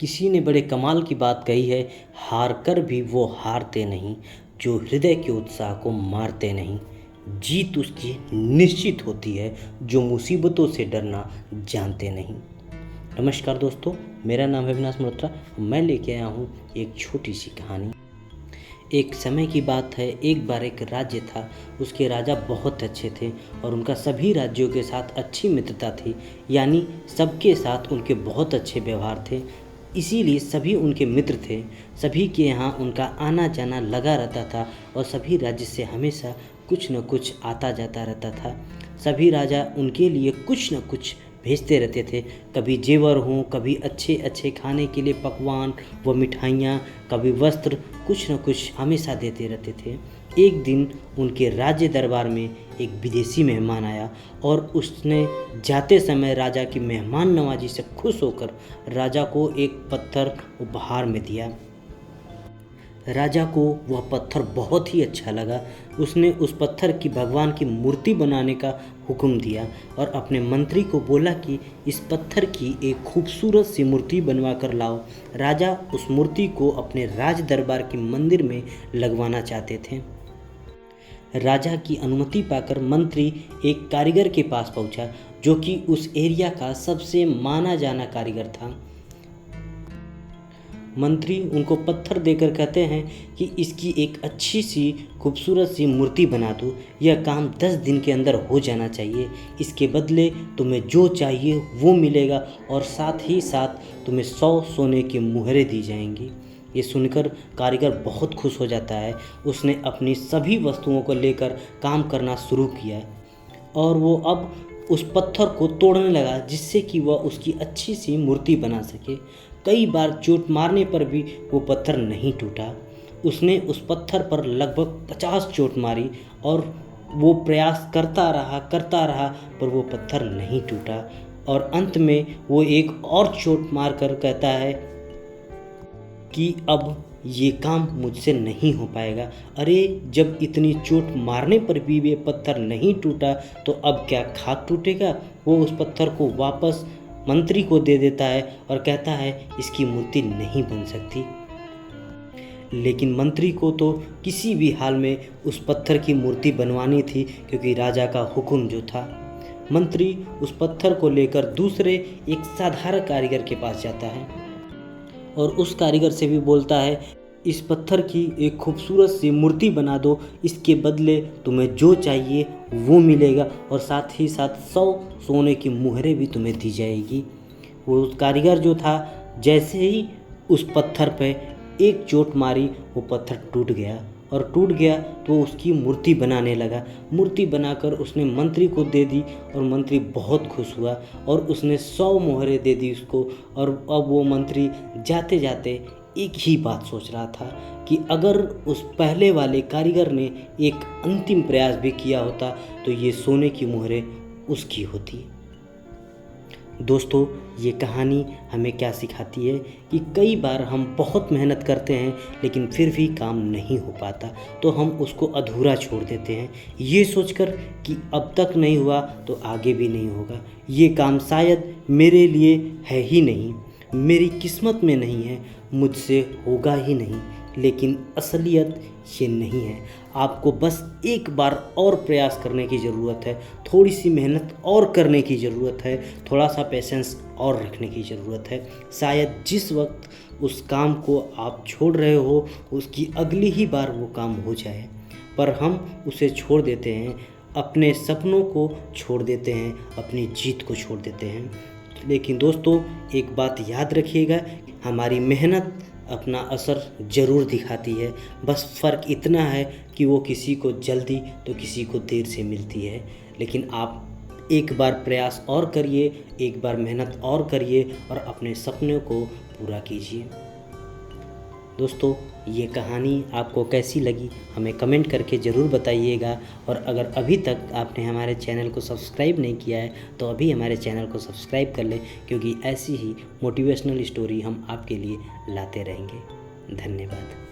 किसी ने बड़े कमाल की बात कही है, हार कर भी वो हारते नहीं जो हृदय के उत्साह को मारते नहीं। जीत उसकी निश्चित होती है जो मुसीबतों से डरना जानते नहीं। नमस्कार दोस्तों, मेरा नाम है अविनाश मल्होत्रा। मैं लेके आया हूँ एक छोटी सी कहानी। एक समय की बात है, एक बार एक राज्य था। उसके राजा बहुत अच्छे थे और उनका सभी राज्यों के साथ अच्छी मित्रता थी, यानी सबके साथ उनके बहुत अच्छे व्यवहार थे। इसीलिए सभी उनके मित्र थे। सभी के यहाँ उनका आना जाना लगा रहता था और सभी राज्य से हमेशा कुछ न कुछ आता जाता रहता था। सभी राजा उनके लिए कुछ न कुछ भेजते रहते थे, कभी जेवर हों, कभी अच्छे अच्छे खाने के लिए पकवान व मिठाइयाँ, कभी वस्त्र, कुछ न कुछ हमेशा देते रहते थे। एक दिन उनके राज्य दरबार में एक विदेशी मेहमान आया और उसने जाते समय राजा की मेहमान नवाजी से खुश होकर राजा को एक पत्थर उपहार में दिया। राजा को वह पत्थर बहुत ही अच्छा लगा। उसने उस पत्थर की भगवान की मूर्ति बनाने का हुक्म दिया और अपने मंत्री को बोला कि इस पत्थर की एक खूबसूरत सी मूर्ति बनवा कर लाओ। राजा उस मूर्ति को अपने राज दरबार के मंदिर में लगवाना चाहते थे। राजा की अनुमति पाकर मंत्री एक कारीगर के पास पहुंचा, जो कि उस एरिया का सबसे माना जाना कारीगर था। मंत्री उनको पत्थर देकर कहते हैं कि इसकी एक अच्छी सी खूबसूरत सी मूर्ति बना दो। यह काम 10 दिन के अंदर हो जाना चाहिए। इसके बदले तुम्हें जो चाहिए वो मिलेगा और साथ ही साथ तुम्हें 100 सोने की मुहरें दी जाएंगी। ये सुनकर कारीगर बहुत खुश हो जाता है। उसने अपनी सभी वस्तुओं को लेकर काम करना शुरू किया और वो अब उस पत्थर को तोड़ने लगा, जिससे कि वह उसकी अच्छी सी मूर्ति बना सके। कई बार चोट मारने पर भी वो पत्थर नहीं टूटा। उसने उस पत्थर पर लगभग 50 चोट मारी और वो प्रयास करता रहा पर वो पत्थर नहीं टूटा। और अंत में वो एक और चोट मारकर कहता है कि अब ये काम मुझसे नहीं हो पाएगा। अरे, जब इतनी चोट मारने पर भी ये पत्थर नहीं टूटा तो अब क्या खाक टूटेगा। वो उस पत्थर को वापस मंत्री को दे देता है और कहता है इसकी मूर्ति नहीं बन सकती। लेकिन मंत्री को तो किसी भी हाल में उस पत्थर की मूर्ति बनवानी थी, क्योंकि राजा का हुक्म जो था। मंत्री उस पत्थर को लेकर दूसरे एक साधारण कारीगर के पास जाता है और उस कारीगर से भी बोलता है इस पत्थर की एक खूबसूरत सी मूर्ति बना दो। इसके बदले तुम्हें जो चाहिए वो मिलेगा और साथ ही साथ 100 सोने की मुहरें भी तुम्हें दी जाएगी। वो कारीगर जो था, जैसे ही उस पत्थर पे एक चोट मारी वो पत्थर टूट गया और टूट गया तो उसकी मूर्ति बनाने लगा। मूर्ति बनाकर उसने मंत्री को दे दी और मंत्री बहुत खुश हुआ और उसने 100 मोहरें दे दी उसको। और अब वो मंत्री जाते जाते एक ही बात सोच रहा था कि अगर उस पहले वाले कारीगर ने एक अंतिम प्रयास भी किया होता तो ये सोने की मुहरें उसकी होती। दोस्तों, ये कहानी हमें क्या सिखाती है कि कई बार हम बहुत मेहनत करते हैं लेकिन फिर भी काम नहीं हो पाता तो हम उसको अधूरा छोड़ देते हैं, ये सोचकर कि अब तक नहीं हुआ तो आगे भी नहीं होगा। ये काम शायद मेरे लिए है ही नहीं, मेरी किस्मत में नहीं है, मुझसे होगा ही नहीं। लेकिन असलियत ये नहीं है। आपको बस एक बार और प्रयास करने की ज़रूरत है, थोड़ी सी मेहनत और करने की ज़रूरत है, थोड़ा सा पेशेंस और रखने की ज़रूरत है। शायद जिस वक्त उस काम को आप छोड़ रहे हो उसकी अगली ही बार वो काम हो जाए, पर हम उसे छोड़ देते हैं, अपने सपनों को छोड़ देते हैं, अपनी जीत को छोड़ देते हैं। लेकिन दोस्तों, एक बात याद रखिएगा, हमारी मेहनत अपना असर ज़रूर दिखाती है। बस फ़र्क इतना है कि वो किसी को जल्दी तो किसी को देर से मिलती है। लेकिन आप एक बार प्रयास और करिए, एक बार मेहनत और करिए और अपने सपनों को पूरा कीजिए। दोस्तों, ये कहानी आपको कैसी लगी हमें कमेंट करके ज़रूर बताइएगा। और अगर अभी तक आपने हमारे चैनल को सब्सक्राइब नहीं किया है तो अभी हमारे चैनल को सब्सक्राइब कर लें, क्योंकि ऐसी ही मोटिवेशनल स्टोरी हम आपके लिए लाते रहेंगे। धन्यवाद।